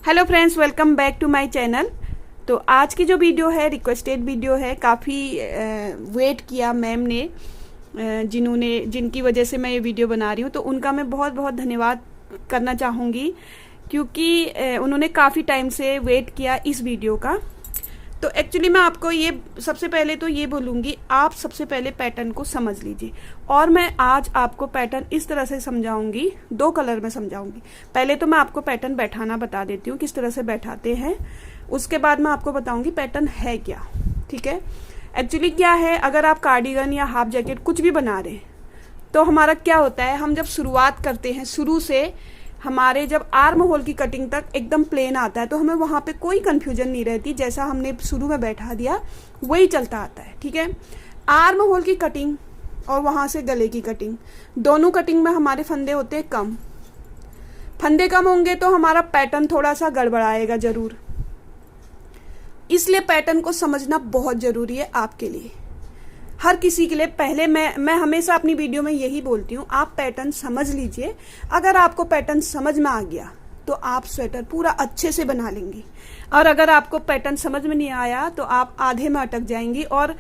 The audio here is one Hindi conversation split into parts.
Hello friends, welcome back to my channel. तो आज की जो वीडियो है रिक्वेस्टेड वीडियो है। काफ़ी वेट किया मैम ने, जिनकी वजह से मैं ये वीडियो बना रही हूँ। तो उनका मैं बहुत बहुत धन्यवाद करना चाहूँगी, क्योंकि उन्होंने काफ़ी टाइम से वेट किया इस वीडियो का। तो एक्चुअली मैं आपको ये सबसे पहले तो ये बोलूँगी, आप सबसे पहले पैटर्न को समझ लीजिए। और मैं आज आपको पैटर्न इस तरह से समझाऊंगी, दो कलर में समझाऊंगी। पहले तो मैं आपको पैटर्न बैठाना बता देती हूँ, किस तरह से बैठाते हैं। उसके बाद मैं आपको बताऊंगी पैटर्न है क्या। ठीक है, एक्चुअली क्या है, अगर आप कार्डिगन या हाफ जैकेट कुछ भी बना रहे हैं तो हमारा क्या होता है, हम जब शुरुआत करते हैं, शुरू से हमारे जब आर्म होल की कटिंग तक एकदम प्लेन आता है तो हमें वहाँ पे कोई कंफ्यूजन नहीं रहती। जैसा हमने शुरू में बैठा दिया वही चलता आता है। ठीक है, आर्म होल की कटिंग और वहाँ से गले की कटिंग, दोनों कटिंग में हमारे फंदे होते हैं कम। फंदे कम होंगे तो हमारा पैटर्न थोड़ा सा गड़बड़ाएगा जरूर। इसलिए पैटर्न को समझना बहुत जरूरी है आपके लिए, हर किसी के लिए। पहले मैं हमेशा अपनी वीडियो में यही बोलती हूँ, आप पैटर्न समझ लीजिए। अगर आपको पैटर्न समझ में आ गया तो आप स्वेटर पूरा अच्छे से बना लेंगी, और अगर आपको पैटर्न समझ में नहीं आया तो आप आधे में अटक जाएंगी। और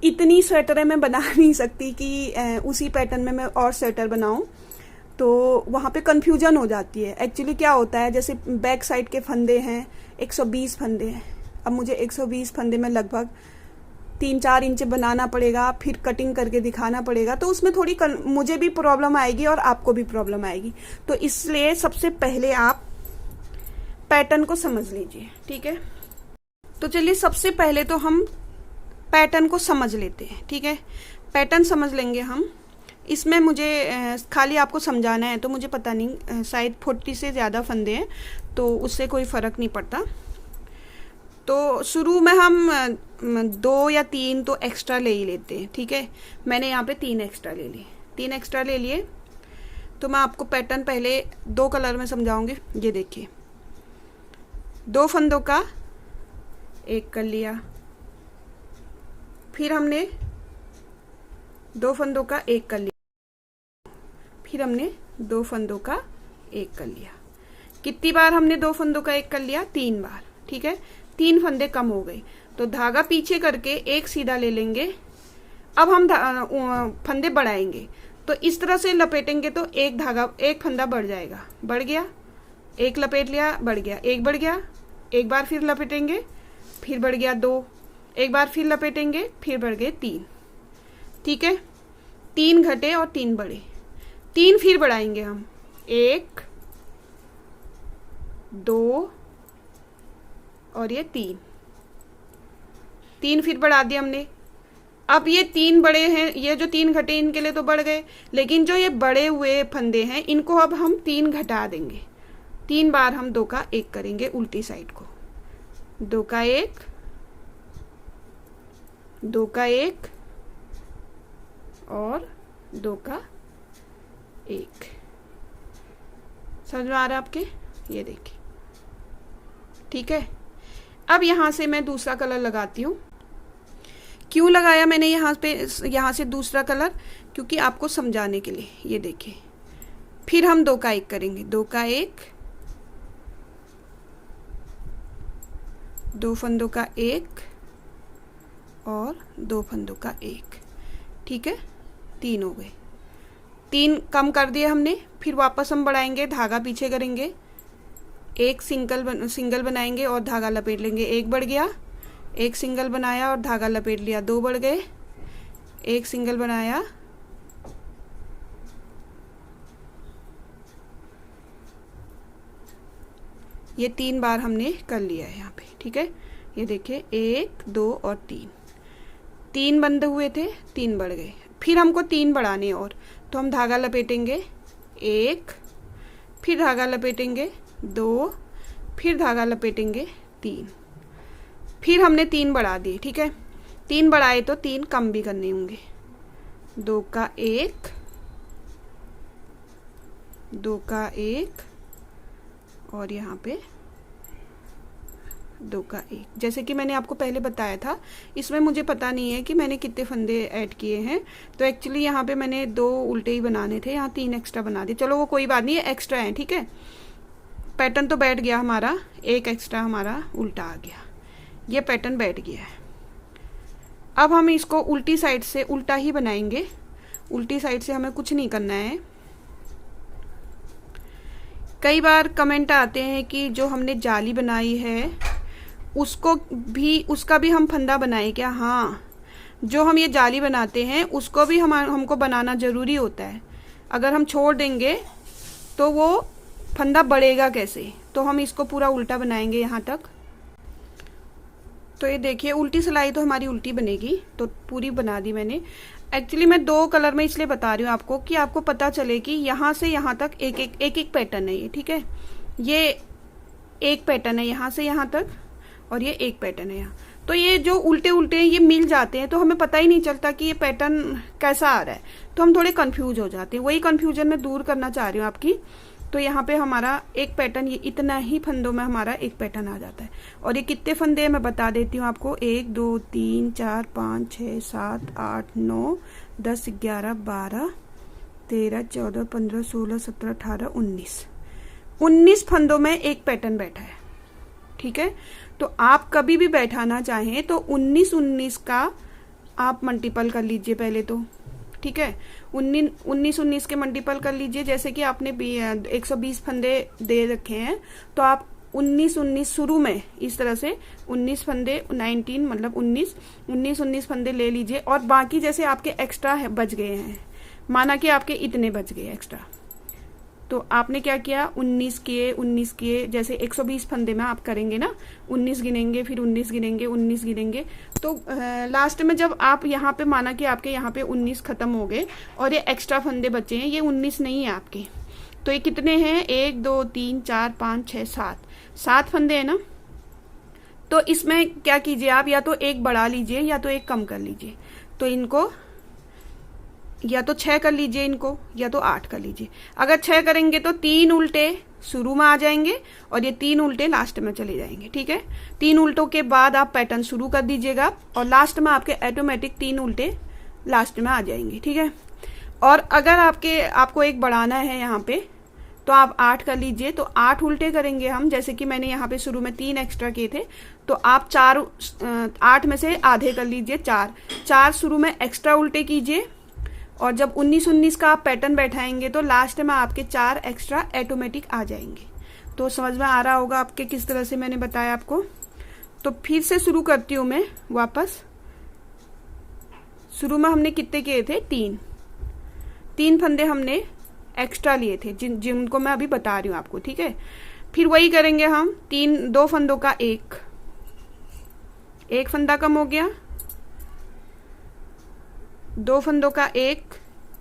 इतनी स्वेटरें मैं बना नहीं सकती कि उसी पैटर्न में मैं और स्वेटर बनाऊं, तो वहाँ पे कंफ्यूजन हो जाती है। एक्चुअली क्या होता है, जैसे बैक साइड के फंदे हैं 120 फंदे हैं। अब मुझे 120 फंदे में लगभग 3-4 इंच बनाना पड़ेगा, फिर कटिंग करके दिखाना पड़ेगा, तो उसमें थोड़ी मुझे भी प्रॉब्लम आएगी और आपको भी प्रॉब्लम आएगी। तो इसलिए सबसे पहले आप पैटर्न को समझ लीजिए। ठीक है, तो चलिए सबसे पहले तो हम पैटर्न को समझ लेते हैं। ठीक है, पैटर्न समझ लेंगे हम। इसमें मुझे खाली आपको समझाना है, तो मुझे पता नहीं, शायद 40 से ज़्यादा फंदे हैं तो उससे कोई फ़र्क नहीं पड़ता। तो शुरू में हम 2 या 3 तो एक्स्ट्रा ले ही लेते हैं। ठीक है, मैंने यहाँ पे 3 एक्स्ट्रा ले लिए, 3 एक्स्ट्रा ले लिए। तो मैं आपको पैटर्न पहले 2 कलर में समझाऊंगी। ये देखिए, 2 फंदों का एक कर लिया, फिर हमने 2 फंदों का एक कर लिया, फिर हमने 2 फंदों का एक कर लिया। कितनी बार हमने 2 फंदों का एक कर लिया? 3 बार। ठीक है, 3 फंदे कम हो गए तो धागा पीछे करके एक सीधा ले लेंगे। अब हम फंदे बढ़ाएंगे, तो इस तरह से लपेटेंगे तो एक फंदा बढ़ जाएगा। बढ़ गया, एक लपेट लिया, बढ़ गया, एक बढ़ गया, एक बार फिर लपेटेंगे, फिर बढ़ गया 2, एक बार फिर लपेटेंगे, फिर बढ़ गए 3। ठीक है, 3 घटे और 3 बढ़े, 3 फिर बढ़ाएंगे हम, 1 2 और ये 3 फिर बढ़ा दिया हमने। अब ये 3 बड़े हैं, ये जो 3 घटे इनके लिए तो बढ़ गए, लेकिन जो ये बड़े हुए फंदे हैं इनको अब हम 3 घटा देंगे। 3 बार हम 2 का 1 करेंगे उल्टी साइड को, 2 का 1, 2 का 1 और 2 का 1। समझ में आ रहा है आपके? ये देखिए। ठीक है, अब यहाँ से मैं दूसरा कलर लगाती हूँ। क्यों लगाया मैंने यहाँ से दूसरा कलर? क्योंकि आपको समझाने के लिए। ये देखिए, फिर हम 2 का 1 करेंगे, 2 का 1, 2 फंदों का 1 और 2 फंदों का 1। ठीक है, 3 हो गए, 3 कम कर दिए हमने। फिर वापस हम बढ़ाएंगे, धागा पीछे करेंगे, एक सिंगल बनाएंगे और धागा लपेट लेंगे, 1 बढ़ गया, एक सिंगल बनाया और धागा लपेट लिया, 2 बढ़ गए, एक सिंगल बनाया, ये 3 बार हमने कर लिया है यहाँ पे। ठीक है, ये देखिए, 1 2 और 3 बंद हुए थे, 3 बढ़ गए। फिर हमको 3 बढ़ाने और, तो हम धागा लपेटेंगे 1, फिर धागा लपेटेंगे 2, फिर धागा लपेटेंगे 3, फिर हमने 3 बढ़ा दिए। ठीक है, 3 बढ़ाए तो 3 कम भी करने होंगे, 2 का 1, 2 का 1 और यहाँ पे 2 का 1। जैसे कि मैंने आपको पहले बताया था, इसमें मुझे पता नहीं है कि मैंने कितने फंदे ऐड किए हैं। तो एक्चुअली यहाँ पे मैंने 2 उल्टे ही बनाने थे, यहाँ 3 एक्स्ट्रा बना दिए। चलो वो कोई बात नहीं है, एक्स्ट्रा है। ठीक है, पैटर्न तो बैठ गया हमारा, एक एक्स्ट्रा हमारा उल्टा आ गया, ये पैटर्न बैठ गया है। अब हम इसको उल्टी साइड से उल्टा ही बनाएंगे, उल्टी साइड से हमें कुछ नहीं करना है। कई बार कमेंट आते हैं कि जो हमने जाली बनाई है उसका भी हम फंदा बनाए क्या? हाँ, जो हम ये जाली बनाते हैं उसको भी हमको बनाना ज़रूरी होता है। अगर हम छोड़ देंगे तो वो फंदा बढ़ेगा कैसे? तो हम इसको पूरा उल्टा बनाएंगे यहाँ तक। तो ये देखिए उल्टी सिलाई तो हमारी उल्टी बनेगी, तो पूरी बना दी मैंने। एक्चुअली मैं 2 कलर में इसलिए बता रही हूँ आपको कि आपको पता चले कि यहाँ से यहाँ तक एक पैटर्न है ये, ठीक है। ये एक पैटर्न है यहाँ से यहाँ तक, और ये एक पैटर्न है यहाँ। तो ये जो उल्टे उल्टे ये मिल जाते हैं तो हमें पता ही नहीं चलता कि ये पैटर्न कैसा आ रहा है, तो हम थोड़े कंफ्यूज हो जाते हैं। वही कंफ्यूजन मैं दूर करना चाह रही हूँ आपकी। तो यहाँ पे हमारा एक पैटर्न, ये इतना ही फंदों में हमारा एक पैटर्न आ जाता है। और ये कितने फंदे हैं मैं बता देती हूँ आपको, 1 2 3 4 5 6 7 8 9 10 11 12 13 14 15 16 17 18 19 फंदों में एक पैटर्न बैठा है, ठीक है। तो आप कभी भी बैठाना चाहें तो 19 का आप मल्टीपल कर लीजिए पहले तो, ठीक है। 19 के मल्टीपल कर लीजिए। जैसे कि आपने 120 फंदे दे रखे हैं तो आप 19 शुरू में इस तरह से 19 फंदे 19 मतलब 19 फंदे ले लीजिए। और बाकी जैसे आपके एक्स्ट्रा बच गए हैं, माना कि आपके इतने बच गए एक्स्ट्रा, तो आपने क्या किया, 19 किए। जैसे 120 फंदे में आप करेंगे ना, 19 गिनेंगे, फिर 19 गिनेंगे, 19 गिनेंगे। तो लास्ट में जब आप यहाँ पे, माना कि आपके यहाँ पे 19 खत्म हो गए और ये एक्स्ट्रा फंदे बचे हैं, ये 19 नहीं है आपके, तो ये कितने हैं, 1 2 3 4 5 6 7 फंदे हैं ना। तो इसमें क्या कीजिए आप, या तो एक बढ़ा लीजिए या तो एक कम कर लीजिए। तो इनको या तो 6 कर लीजिए इनको, या तो 8 कर लीजिए। अगर 6 करेंगे तो 3 उल्टे शुरू में आ जाएंगे और ये 3 उल्टे लास्ट में चले जाएंगे, ठीक है। 3 उल्टों के बाद आप पैटर्न शुरू कर दीजिएगा और लास्ट में आपके ऑटोमेटिक 3 उल्टे लास्ट में आ जाएंगे, ठीक है। और अगर आपको एक बढ़ाना है यहाँ पे तो आप 8 कर लीजिए। तो 8 उल्टे करेंगे हम, जैसे कि मैंने यहाँ पे शुरू में 3 एक्स्ट्रा किए थे, तो आप 8 में से आधे कर लीजिए, 4 शुरू में एक्स्ट्रा उल्टे कीजिए। और जब 19 का आप पैटर्न बैठाएंगे तो लास्ट में आपके 4 एक्स्ट्रा ऑटोमेटिक आ जाएंगे। तो समझ में आ रहा होगा आपके किस तरह से मैंने बताया आपको। तो फिर से शुरू करती हूँ मैं वापस। शुरू में हमने कितने किए थे, 3 फंदे हमने एक्स्ट्रा लिए थे, जिनको मैं अभी बता रही हूँ आपको, ठीक है। फिर वही करेंगे हम, 2 फंदों का एक फंदा कम हो गया, 2 फंदों का एक,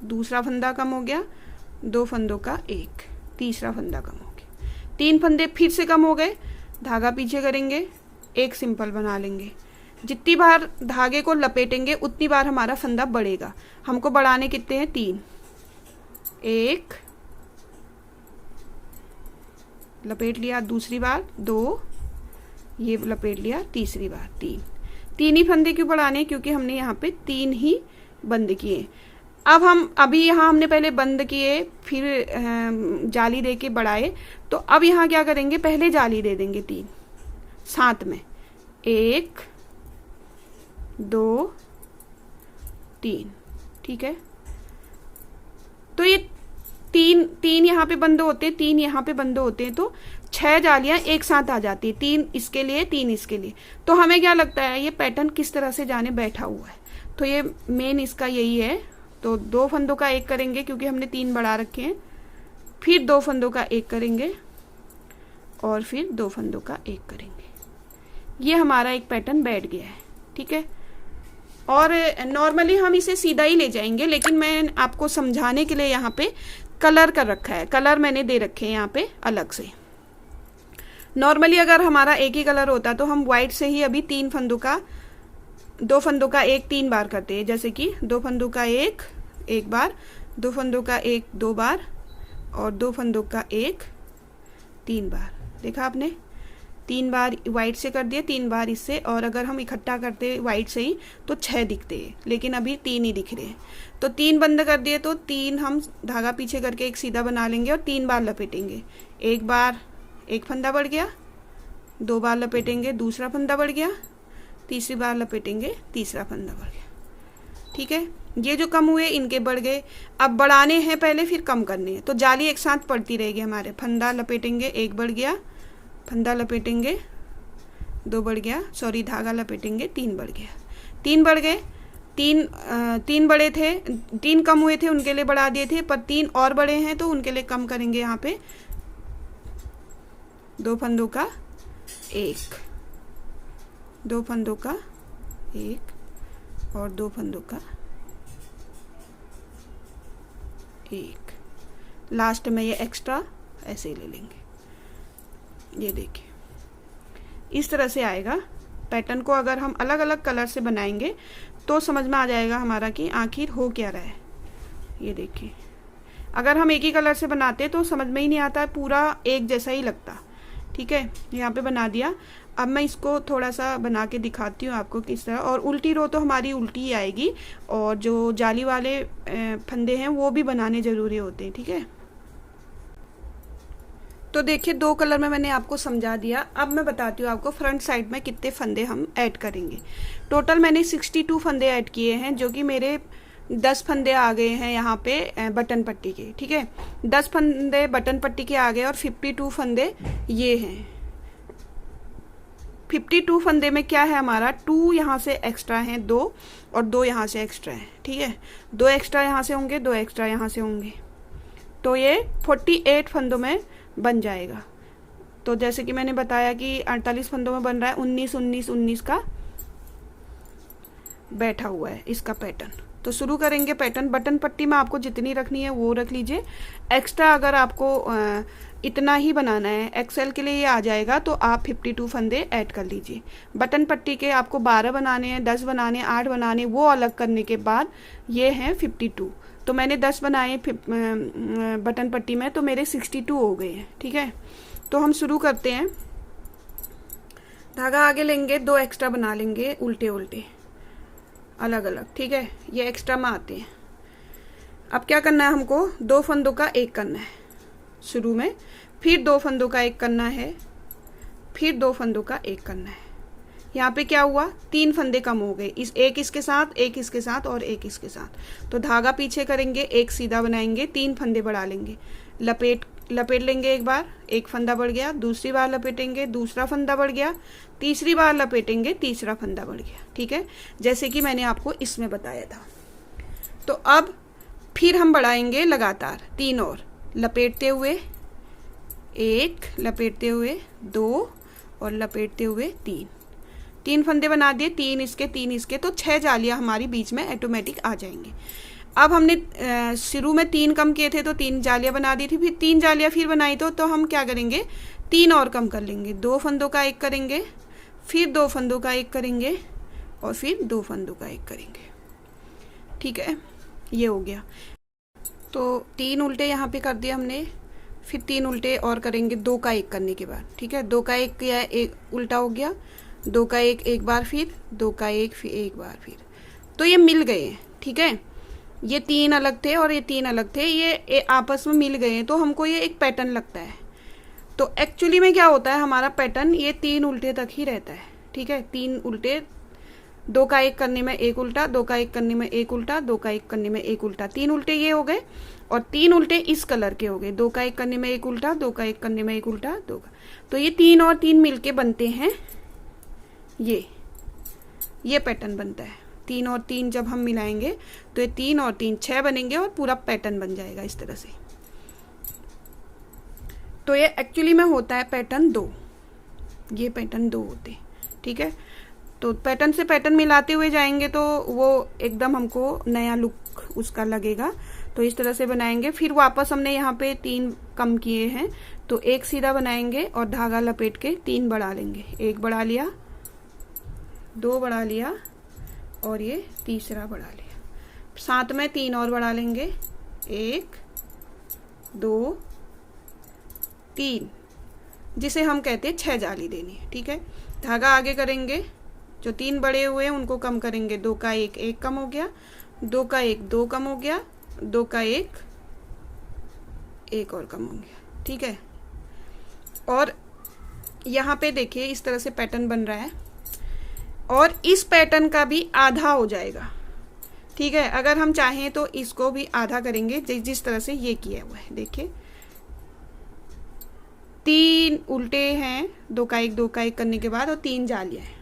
दूसरा फंदा कम हो गया, 2 फंदों का एक, तीसरा फंदा कम हो गया, 3 फंदे फिर से कम हो गए, धागा पीछे करेंगे, एक सिंपल बना लेंगे। जितनी बार धागे को लपेटेंगे उतनी बार हमारा फंदा बढ़ेगा। हमको बढ़ाने कितने हैं, 3, 1 लपेट लिया, दूसरी बार 2, ये लपेट लिया, तीसरी बार 3 ही फंदे क्यों बढ़ाने, क्योंकि हमने यहाँ पे 3 ही बंद किए। अब अभी यहाँ हमने पहले बंद किए, फिर जाली दे के बढ़ाए, तो अब यहाँ क्या करेंगे, पहले जाली दे देंगे 3 साथ में, 1 2 3, ठीक है। तो ये 3 यहाँ पे बंद होते हैं, 3 यहाँ पे बंद होते हैं, तो 6 जालियां एक साथ आ जाती है, 3 इसके लिए, 3 इसके लिए। तो हमें क्या लगता है ये पैटर्न किस तरह से जाने बैठा हुआ है, तो ये मेन इसका यही है। तो 2 फंदों का एक करेंगे क्योंकि हमने 3 बढ़ा रखे हैं, फिर 2 फंदों का एक करेंगे और फिर 2 फंदों का एक करेंगे। ये हमारा एक पैटर्न बैठ गया है, ठीक है। और नॉर्मली हम इसे सीधा ही ले जाएंगे, लेकिन मैं आपको समझाने के लिए यहाँ पे कलर कर रखा है, कलर मैंने दे रखे हैं यहाँ पे अलग से। नॉर्मली अगर हमारा एक ही कलर होता तो हम व्हाइट से ही अभी 2 फंदों का एक 3 बार करते हैं। जैसे कि 2 फंदों का एक बार, 2 फंदों का एक 2 बार और 2 फंदों का एक 3 बार। देखा आपने, 3 बार वाइट से कर दिए, 3 बार इससे। और अगर हम इकट्ठा करते वाइट से ही तो 6 दिखते हैं, लेकिन अभी 3 ही दिख रहे हैं। तो 3 बंद कर दिए तो 3 हम धागा पीछे करके एक सीधा बना लेंगे और 3 बार लपेटेंगे, एक बार एक फंदा बढ़ गया, 2 बार लपेटेंगे, दूसरा फंदा बढ़ गया, तीसरी बार लपेटेंगे, तीसरा फंदा बढ़ गया। ठीक है, ये जो कम हुए इनके बढ़ गए। अब बढ़ाने हैं पहले, फिर कम करने हैं, तो जाली एक साथ पड़ती रहेगी हमारे। फंदा लपेटेंगे, 1 बढ़ गया, फंदा लपेटेंगे, 2 बढ़ गया, सॉरी धागा लपेटेंगे, 3 बढ़ गया, 3 बढ़ गए। 3 बड़े थे, 3 कम हुए थे उनके लिए बढ़ा दिए थे, पर 3 और बड़े हैं तो उनके लिए कम करेंगे। यहाँ पे 2 फंदों का 1, 2 फंदों का 1 और 2 फंदों का 1। लास्ट में ये एक्स्ट्रा ऐसे ही ले लेंगे। ये देखिए इस तरह से आएगा। पैटर्न को अगर हम अलग अलग कलर से बनाएंगे तो समझ में आ जाएगा हमारा कि आखिर हो क्या रहा है। ये देखिए, अगर हम एक ही कलर से बनाते तो समझ में ही नहीं आता है, पूरा एक जैसा ही लगता। ठीक है, यहाँ पे बना दिया। अब मैं इसको थोड़ा सा बना के दिखाती हूँ आपको किस तरह। और उल्टी रो तो हमारी उल्टी ही आएगी, और जो जाली वाले फंदे हैं वो भी बनाने ज़रूरी होते हैं। ठीक है, तो देखिए 2 कलर में मैंने आपको समझा दिया। अब मैं बताती हूँ आपको फ्रंट साइड में कितने फंदे हम ऐड करेंगे। टोटल मैंने 62 फंदे ऐड किए हैं, जो कि मेरे 10 फंदे आ गए हैं यहाँ पे बटन पट्टी के। ठीक है, 10 फंदे बटन पट्टी के आ गए और 52 फंदे ये हैं। 52 फंदे में क्या है हमारा, 2 यहाँ से एक्स्ट्रा हैं, 2 और 2 यहाँ से एक्स्ट्रा हैं। ठीक है, 2 एक्स्ट्रा यहाँ से होंगे, 2 एक्स्ट्रा यहाँ से होंगे, तो ये 48 फंदों में बन जाएगा। तो जैसे कि मैंने बताया कि 48 फंदों में बन रहा है, 19 19 19 का बैठा हुआ है इसका पैटर्न। तो शुरू करेंगे पैटर्न। बटन पट्टी में आपको जितनी रखनी है वो रख लीजिए। एक्स्ट्रा अगर आपको इतना ही बनाना है, एक्सेल के लिए ये आ जाएगा, तो आप 52 फंदे ऐड कर लीजिए। बटन पट्टी के आपको 12 बनाने हैं, 10 बनाने, 8 बनाने, वो अलग करने के बाद ये हैं 52। तो मैंने 10 बनाए बटन पट्टी में, तो मेरे 62 हो गए हैं। ठीक है, तो हम शुरू करते हैं। धागा आगे लेंगे, 2 एक्स्ट्रा बना लेंगे उल्टे उल्टे अलग अलग। ठीक है, ये एक्स्ट्रा में आते हैं। अब क्या करना है हमको, 2 फंदों का 1 करना है शुरू में, फिर 2 फंदों का 1 करना है, फिर 2 फंदों का 1 करना है। यहाँ पे क्या हुआ, 3 फंदे कम हो गए, एक इसके साथ, एक इसके साथ और एक इसके साथ। तो धागा पीछे करेंगे, एक सीधा बनाएंगे, 3 फंदे बढ़ा लेंगे, लपेट लेंगे एक बार, 1 फंदा बढ़ गया, दूसरी बार लपेटेंगे, दूसरा फंदा बढ़ गया, तीसरी बार लपेटेंगे, तीसरा फंदा बढ़ गया। ठीक है, जैसे कि मैंने आपको इसमें बताया था। तो अब फिर हम बढ़ाएंगे लगातार 3 और, लपेटते हुए 1, लपेटते हुए 2 और लपेटते हुए 3 फंदे बना दिए, 3 इसके, तो 6 जालियां हमारी बीच में ऑटोमेटिक आ जाएंगी। अब हमने शुरू में 3 कम किए थे तो 3 जालियां बना दी थी, फिर 3 जालियां फिर बनाई तो हम क्या करेंगे, 3 और कम कर लेंगे, 2 फंदों का 1 करेंगे, फिर 2 फंदों का 1 करेंगे और फिर 2 फंदों का 1 करेंगे। ठीक है, ये हो गया। तो 3 उल्टे यहाँ पे कर दिए हमने, फिर 3 उल्टे और करेंगे 2 का 1 करने के बाद। ठीक है, 2 का 1 किया, 1 उल्टा हो गया, 2 का 1 एक बार, फिर 2 का 1 फिर एक बार, फिर तो ये मिल गए हैं। ठीक है, ये 3 अलग थे और ये 3 अलग थे, ये आपस में मिल गए हैं, तो हमको ये एक पैटर्न लगता है। तो एक्चुअली में क्या होता है, हमारा पैटर्न ये 3 उल्टे तक ही रहता है। ठीक है, 3 उल्टे, 2 का 1 करने में 1 उल्टा, 2 का 1 करने में 1 उल्टा, 2 का 1 करने में 1 उल्टा, 3 उल्टे ये हो गए, और 3 उल्टे इस कलर के हो गए, 2 का 1 करने में 1 उल्टा, 2 का 1 करने में 1 उल्टा, 2 का। तो ये 3 और 3 मिलके बनते हैं ये पैटर्न बनता है। 3 और 3 जब हम मिलाएंगे तो ये 3 और 3 6 बनेंगे और पूरा पैटर्न बन जाएगा इस तरह से। तो ये एक्चुअली में होता है पैटर्न 2, ये पैटर्न 2 होते हैं। ठीक है, तो पैटर्न से पैटर्न मिलाते हुए जाएंगे तो वो एकदम हमको नया लुक उसका लगेगा। तो इस तरह से बनाएंगे, फिर वापस हमने यहाँ पे 3 कम किए हैं, तो 1 सीधा बनाएंगे और धागा लपेट के 3 बढ़ा लेंगे, 1 बढ़ा लिया, 2 बढ़ा लिया और ये तीसरा बढ़ा लिया, साथ में 3 और बढ़ा लेंगे, 1 2 3, जिसे हम कहते हैं 6 जाली देनी है। ठीक है, धागा आगे करेंगे, जो 3 बड़े हुए हैं उनको कम करेंगे, 2 का 1 1 कम हो गया, 2 का 1 2 कम हो गया, 2 का 1 1 और कम हो गया। ठीक है, और यहाँ पे देखिए इस तरह से पैटर्न बन रहा है, और इस पैटर्न का भी आधा हो जाएगा। ठीक है, अगर हम चाहें तो इसको भी आधा करेंगे, जिस तरह से ये किया हुआ है। देखिए 3 उल्टे हैं, 2 का 1 2 का 1 करने के बाद, और 3 जालियां हैं।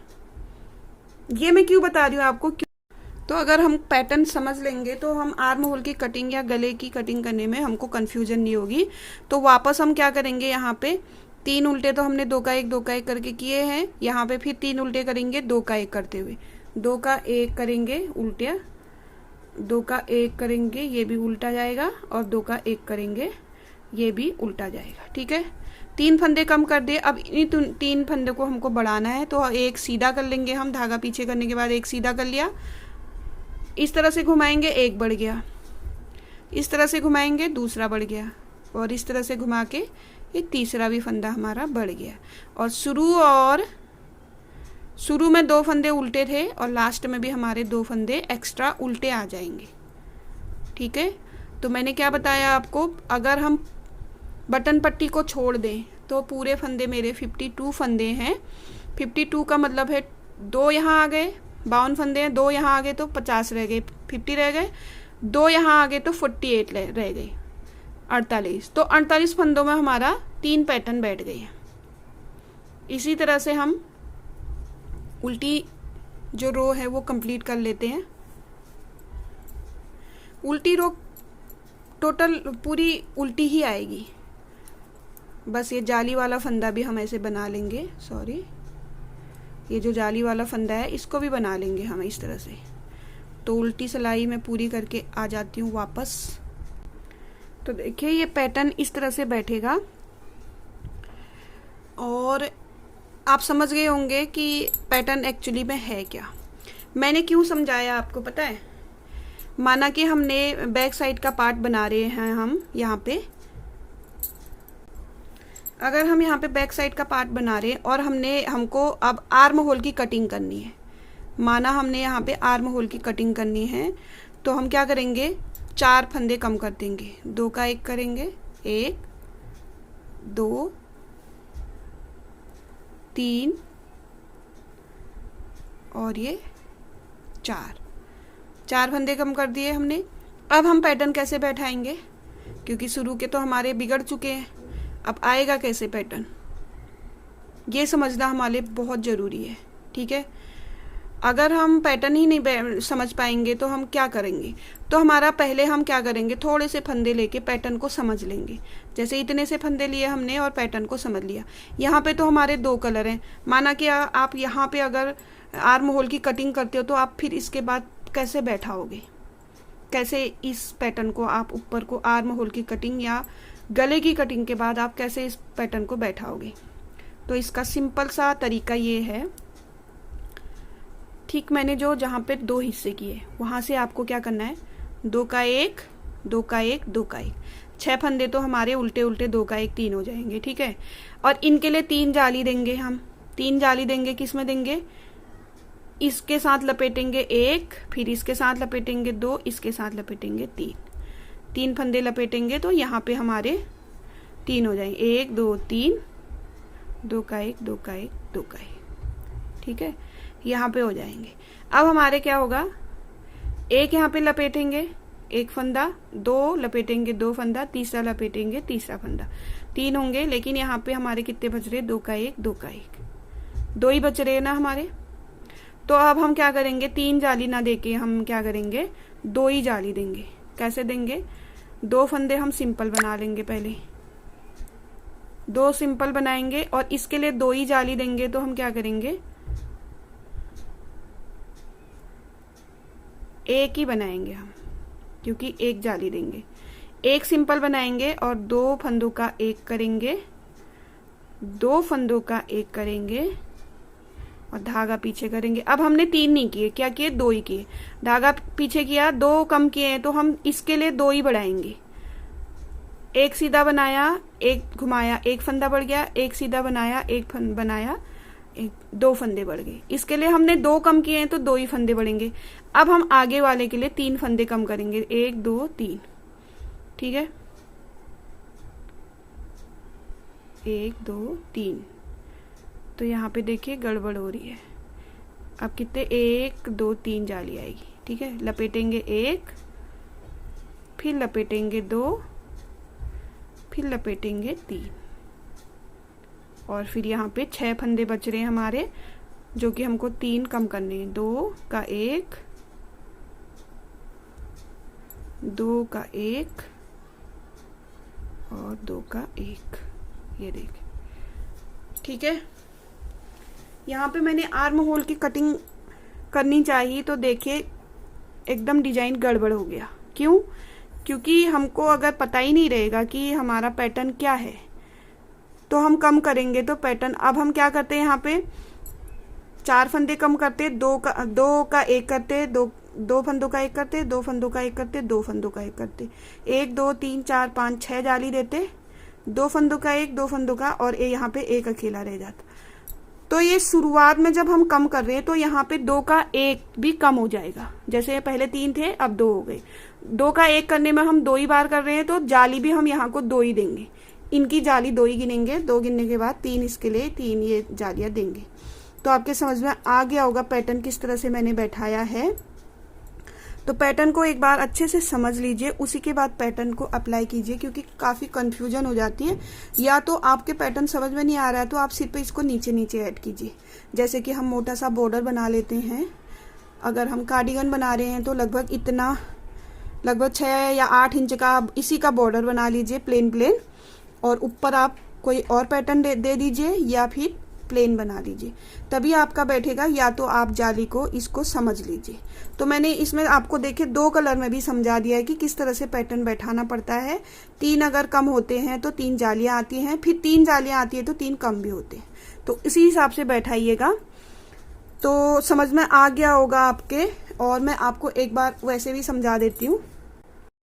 ये मैं क्यों बता रही हूँ आपको, तो अगर हम पैटर्न समझ लेंगे तो हम आर्म होल की कटिंग या गले की कटिंग करने में हमको कंफ्यूजन नहीं होगी। तो वापस हम क्या करेंगे, यहाँ पे 3 उल्टे तो हमने 2 का 1 2 का 1 करके किए हैं, यहाँ पे फिर 3 उल्टे करेंगे 2 का 1 करते हुए, 2 का 1 करेंगे उल्टे, 2 का 1 करेंगे ये भी उल्टा जाएगा, और 2 का 1 करेंगे ये भी उल्टा जाएगा। ठीक है, 3 फंदे कम कर दिए। अब इन 3 फंदे को हमको बढ़ाना है, तो एक सीधा कर लेंगे हम, धागा पीछे करने के बाद एक सीधा कर लिया, इस तरह से घुमाएंगे, एक बढ़ गया, इस तरह से घुमाएंगे दूसरा बढ़ गया, और इस तरह से घुमा के ये तीसरा भी फंदा हमारा बढ़ गया। और शुरू में 2 फंदे उल्टे थे, और लास्ट में भी हमारे 2 फंदे एक्स्ट्रा उल्टे आ जाएंगे। ठीक है, तो मैंने क्या बताया आपको, अगर हम बटन पट्टी को छोड़ दें तो पूरे फंदे मेरे 52 फंदे हैं। 52 का मतलब है 2 यहाँ आ गए, 52 फंदे हैं, 2 यहाँ आ गए तो 50 रह गए, 50 रह गए, 2 यहाँ आ गए तो 48 रह गए, 48। तो 48 फंदों में हमारा 3 पैटर्न बैठ गए हैं। इसी तरह से हम उल्टी जो रो है वो कंप्लीट कर लेते हैं। उल्टी रो टोटल पूरी उल्टी ही आएगी, बस ये जाली वाला फंदा भी हम ऐसे बना लेंगे, सॉरी ये जो जाली वाला फंदा है इसको भी बना लेंगे हम इस तरह से। तो उल्टी सिलाई मैं पूरी करके आ जाती हूँ वापस। तो देखिए ये पैटर्न इस तरह से बैठेगा, और आप समझ गए होंगे कि पैटर्न एक्चुअली में है क्या। मैंने क्यों समझाया आपको पता है, माना कि हमने बैक साइड का पार्ट बना रहे हैं हम यहाँ पे, अगर हम यहाँ पे बैक साइड का पार्ट बना रहे हैं और हमको अब आर्म होल की कटिंग करनी है, माना हमने यहाँ पे आर्म होल की कटिंग करनी है, तो हम क्या करेंगे, 4 फंदे कम कर देंगे, 2 का 1 करेंगे, 1 2 3 और ये 4 फंदे कम कर दिए हमने। अब हम पैटर्न कैसे बैठाएंगे, क्योंकि शुरू के तो हमारे बिगड़ चुके हैं, अब आएगा कैसे पैटर्न, ये समझना हमारे लिए बहुत ज़रूरी है। ठीक है, अगर हम पैटर्न ही नहीं समझ पाएंगे तो हम क्या करेंगे, तो हमारा पहले हम क्या करेंगे, थोड़े से फंदे लेके पैटर्न को समझ लेंगे। जैसे इतने से फंदे लिए हमने और पैटर्न को समझ लिया। यहाँ पे तो हमारे 2 कलर हैं, माना कि आप यहाँ पे अगर आर्म होल की कटिंग करते हो तो आप फिर इसके बाद कैसे बैठाओगे, कैसे इस पैटर्न को आप ऊपर को आर्म होल की कटिंग या गले की कटिंग के बाद आप कैसे इस पैटर्न को बैठाओगे। तो इसका सिंपल सा तरीका ये है, ठीक मैंने जहाँ पे 2 हिस्से किए वहाँ से आपको क्या करना है, 2 का 1 2 का 1 2 का 1, 6 फंदे तो हमारे उल्टे उल्टे 2 का 1 3 हो जाएंगे। ठीक है, और इनके लिए 3 जाली देंगे हम, 3 जाली देंगे, किस में देंगे, इसके साथ लपेटेंगे 1, फिर इसके साथ लपेटेंगे 2, इसके साथ लपेटेंगे 3 फंदे लपेटेंगे, तो यहाँ पे हमारे 3 हो जाएंगे, 1 2 3 2 का 1 2 का 1 2 का 1। ठीक है, यहाँ पे हो जाएंगे। अब हमारे क्या होगा, 1 यहाँ पे लपेटेंगे 1 फंदा, 2 लपेटेंगे 2 फंदा, तीसरा लपेटेंगे तीसरा फंदा, 3 होंगे। लेकिन यहाँ पे हमारे कितने बच रहे, 2 का 1 2 का 1, 2 ही बच रहे ना हमारे। तो अब हम क्या करेंगे, 3 जाली ना देके हम क्या करेंगे, 2 ही जाली देंगे। कैसे देंगे, 2 फंदे हम सिंपल बना लेंगे, पहले 2 सिंपल बनाएंगे, और इसके लिए 2 ही जाली देंगे। तो हम क्या करेंगे, 1 ही बनाएंगे हम, क्योंकि 1 जाली देंगे, 1 सिंपल बनाएंगे और 2 फंदों का 1 करेंगे, 2 फंदों का 1 करेंगे और धागा पीछे करेंगे। अब हमने 3 नहीं किए, क्या किए, 2 ही किए, धागा पीछे किया, 2 कम किए हैं, तो हम इसके लिए 2 ही बढ़ाएंगे। 1 सीधा बनाया, 1 घुमाया, 1 फंदा बढ़ गया, 1 सीधा बनाया, 1 बनाया, 2 फंदे बढ़ गए। इसके लिए हमने 2 कम किए हैं तो 2 ही फंदे बढ़ेंगे। अब हम आगे वाले के लिए 3 फंदे कम करेंगे, 1 2 3। ठीक है, 1 2 3। तो यहाँ पे देखिए गड़बड़ हो रही है। अब कितने 1 2 3 जाली आएगी। ठीक है, लपेटेंगे 1, फिर लपेटेंगे 2, फिर लपेटेंगे 3 और फिर यहाँ पे 6 फंदे बच रहे हैं हमारे, जो कि हमको 3 कम करने हैं। 2 का 1, 2 का 1 और 2 का 1। ये देखिए, ठीक है। यहाँ पे मैंने आर्म होल की कटिंग करनी चाहिए, तो देखिए एकदम डिजाइन गड़बड़ हो गया। क्यों? क्योंकि हमको अगर पता ही नहीं रहेगा कि हमारा पैटर्न क्या है तो हम कम करेंगे तो पैटर्न। अब हम क्या करते हैं, यहाँ पे 4 फंदे कम करते, 2 का 1 करते, 2 फंदों का 1 करते, 2 फंदों का 1 करते, 2 फंदों का 1 करते, 1 2 3 4 5 6 जाली देते, 2 फंदों का 1, 2 फंदों का, और यहाँ पे 1 अकेला रह जाता। तो ये शुरुआत में जब हम कम कर रहे हैं तो यहाँ पे 2 का 1 भी कम हो जाएगा। जैसे पहले 3 थे, अब 2 हो गए। 2 का 1 करने में हम 2 ही बार कर रहे हैं, तो जाली भी हम यहाँ को 2 ही देंगे। इनकी जाली 2 ही गिनेंगे, 2 गिनने के बाद 3 इसके लिए 3 ये जालियां देंगे। तो आपके समझ में आ गया होगा पैटर्न किस तरह से मैंने बैठाया है। तो पैटर्न को एक बार अच्छे से समझ लीजिए, उसी के बाद पैटर्न को अप्लाई कीजिए, क्योंकि काफ़ी कंफ्यूजन हो जाती है। या तो आपके पैटर्न समझ में नहीं आ रहा है तो आप सिर्फ पे इसको नीचे नीचे ऐड कीजिए। जैसे कि हम मोटा सा बॉर्डर बना लेते हैं। अगर हम कार्डिगन बना रहे हैं तो लगभग इतना, लगभग 6 या 8 इंच का इसी का बॉर्डर बना लीजिए, प्लेन, और ऊपर आप कोई और पैटर्न दे दीजिए या फिर प्लेन बना लीजिए, तभी आपका बैठेगा। या तो आप जाली को इसको समझ लीजिए। तो मैंने इसमें आपको देखिए 2 कलर में भी समझा दिया है कि किस तरह से पैटर्न बैठाना पड़ता है। 3 अगर कम होते हैं तो 3 जालियां आती हैं, फिर 3 जालियां आती है तो 3 कम भी होते हैं। तो इसी हिसाब से बैठाइएगा। तो समझ में आ गया होगा आपके। और मैं आपको एक बार वैसे भी समझा देती हूँ।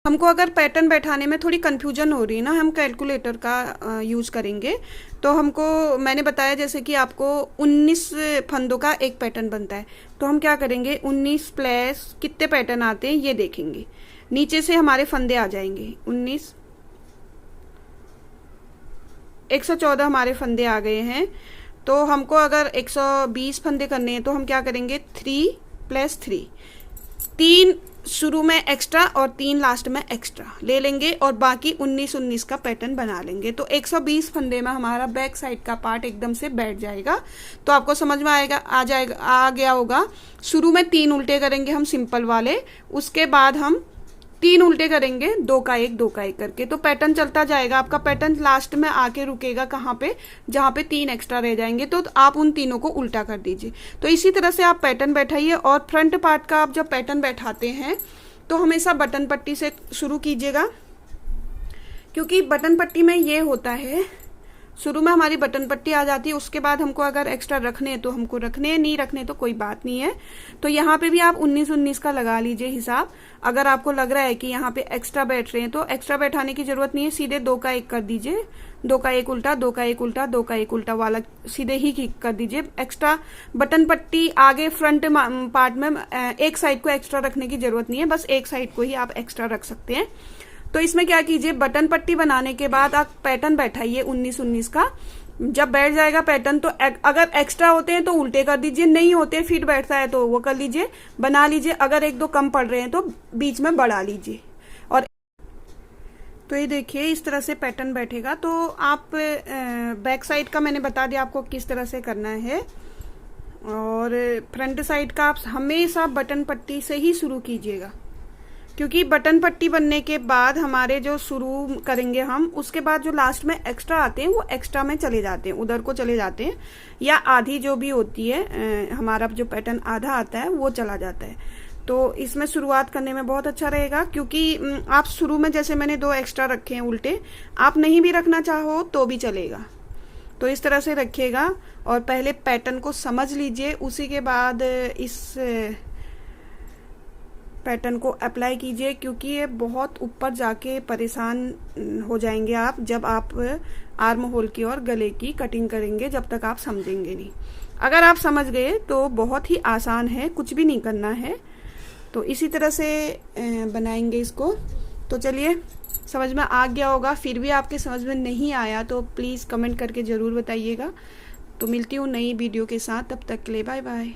हमको अगर पैटर्न बैठाने में थोड़ी कंफ्यूजन हो रही है ना, हम कैलकुलेटर का यूज करेंगे। तो हमको मैंने बताया जैसे कि आपको 19 फंदों का एक पैटर्न बनता है, तो हम क्या करेंगे, 19 प्लस कितने पैटर्न आते हैं ये देखेंगे। नीचे से हमारे फंदे आ जाएंगे 19, 114 हमारे फंदे आ गए हैं। तो हमको अगर 120 फंदे करने हैं तो हम क्या करेंगे, 3 + 3, 3 शुरू में एक्स्ट्रा और 3 लास्ट में एक्स्ट्रा ले लेंगे और बाकी 19 का पैटर्न बना लेंगे। तो 120 फंदे में हमारा बैक साइड का पार्ट एकदम से बैठ जाएगा। तो आपको समझ में आ गया होगा। शुरू में 3 उल्टे करेंगे हम सिंपल वाले, उसके बाद हम 3 उल्टे करेंगे, 2 का 1 2 का 1 करके। तो पैटर्न चलता जाएगा। आपका पैटर्न लास्ट में आके रुकेगा कहाँ पे, जहाँ पे 3 एक्स्ट्रा रह जाएंगे, तो आप उन तीनों को उल्टा कर दीजिए। तो इसी तरह से आप पैटर्न बैठाइए। और फ्रंट पार्ट का आप जब पैटर्न बैठाते हैं तो हमेशा बटन पट्टी से शुरू कीजिएगा, क्योंकि बटन पट्टी में ये होता है, शुरू में हमारी बटन पट्टी आ जाती है। उसके बाद हमको अगर एक्स्ट्रा रखने हैं तो हमको रखने, नहीं रखने तो कोई बात नहीं है। तो यहाँ पे भी आप 19 का लगा लीजिए हिसाब। अगर आपको लग रहा है कि यहाँ पे एक्स्ट्रा बैठ रहे हैं तो एक्स्ट्रा बैठाने की जरूरत नहीं है, सीधे 2 का 1 कर दीजिए। 2 का 1 उल्टा, 2 का 1 उल्टा, 2 का 1 उल्टा वाला सीधे ही कर दीजिए। एक्स्ट्रा बटन पट्टी आगे फ्रंट पार्ट में एक साइड को एक्स्ट्रा रखने की जरूरत नहीं है, बस एक साइड को ही आप एक्स्ट्रा रख सकते हैं। तो इसमें क्या कीजिए, बटन पट्टी बनाने के बाद आप पैटर्न बैठाइए 19 का। जब बैठ जाएगा पैटर्न तो अगर एक्स्ट्रा होते हैं तो उल्टे कर दीजिए, नहीं होते फिट बैठता है तो वो कर लीजिए, बना लीजिए। अगर 1-2 कम पड़ रहे हैं तो बीच में बढ़ा लीजिए। और तो ये देखिए इस तरह से पैटर्न बैठेगा। तो आप बैक साइड का मैंने बता दिया आपको किस तरह से करना है, और फ्रंट साइड का आप हमेशा बटन पट्टी से ही शुरू कीजिएगा, क्योंकि बटन पट्टी बनने के बाद हमारे जो शुरू करेंगे हम, उसके बाद जो लास्ट में एक्स्ट्रा आते हैं वो एक्स्ट्रा में चले जाते हैं, उधर को चले जाते हैं, या आधी जो भी होती है हमारा जो पैटर्न आधा आता है वो चला जाता है। तो इसमें शुरुआत करने में बहुत अच्छा रहेगा, क्योंकि आप शुरू में जैसे मैंने 2 एक्स्ट्रा रखे हैं उल्टे, आप नहीं भी रखना चाहो तो भी चलेगा। तो इस तरह से रखिएगा और पहले पैटर्न को समझ लीजिए, उसी के बाद इस पैटर्न को अप्लाई कीजिए, क्योंकि ये बहुत ऊपर जाके परेशान हो जाएंगे आप जब आप आर्म होल की और गले की कटिंग करेंगे, जब तक आप समझेंगे नहीं। अगर आप समझ गए तो बहुत ही आसान है, कुछ भी नहीं करना है। तो इसी तरह से बनाएंगे इसको। तो चलिए समझ में आ गया होगा। फिर भी आपके समझ में नहीं आया तो प्लीज़ कमेंट करके ज़रूर बताइएगा। तो मिलती हूँ नई वीडियो के साथ, तब तक के लिए बाय बाय।